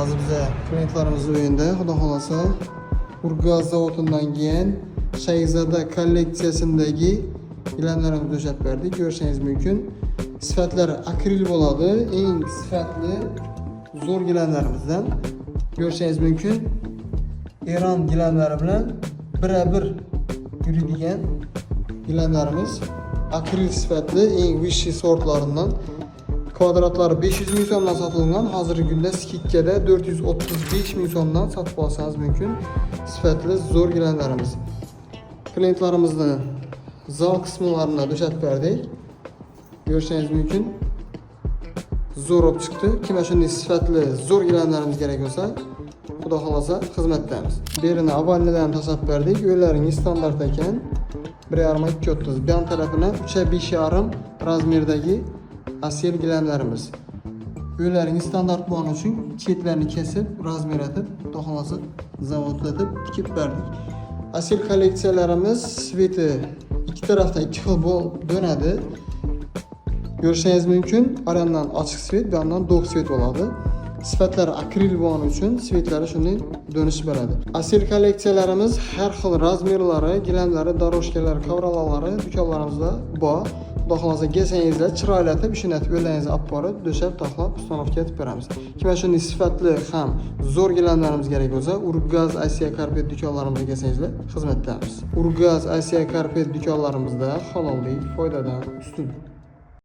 Hozir bize klientlarimiz o'yinda, xudo xolasa, Urgaz zavodidan keyin Shayxzoda kolleksiyasindagi gilamlarimizni döşab berdik. Ko'rishingiz mumkin. Sifatlari akril bo'ladi. Eng sifatli zo'r gilamlarimizdan. Ko'rishingiz mumkin. Eron gilamlari bilan birebir yuradigan gilamlarimiz. Akril sifatli eng vishi sortlaridan. Kvadratlari 500 ming so'mdan sotilgan. Hozirgi kunda skikkada 435 ming so'mdan sotib olsangiz mumkin. Sifatli zo'r gilamlarimiz. Klientlarimizni zal qismlarini döşab berdik. Ko'rishingiz mumkin. Zo'r bo'lib chiqdi. Kimga shunday sifatli zo'r gilamlarimiz kerak bo'lsa, xudo xolasa xizmatdamiz. Berini avvaldan tashlab berdik. Yo'llaringiz standart ekan. 1,5-2,30. Bu tarafini 3,5 razmerdagi asil gilamlarimiz. Yo'llaringiz standart bo'lgani uchun chetlarini kesib, razmer etib, xudo xolasa zavodlatib tikib berdik. Asil kolleksiyalarimiz sveti ikki tarafdan ikki xil dönadi. Ko'rishingiz mumkin. Arandan ochiq svet, bu yandan do'q svet bo'ladi. Sifatlari akril bo'lgani uchun svetlari shunday dönüş beradi. Asil kolleksiyalarimiz har xil razmerlari, gilamlari, doroshkalari, kovralalari do'konlarimizda bor. Xudo xolasa kelsangizlar chiroylatib, ishonatib, yo'llaringizni olib borib, döşab, taxlab, ustanovka etib beramiz. Kimga shunday sifatli ham zo'r gilamlarimiz kerak bo'lsa, Urgaz Asiya Carpet do'konlarimizga kelsangizlar xizmatdamiz. Urgaz Asiya Carpet do'konlarimizda halollik foydadan ustun.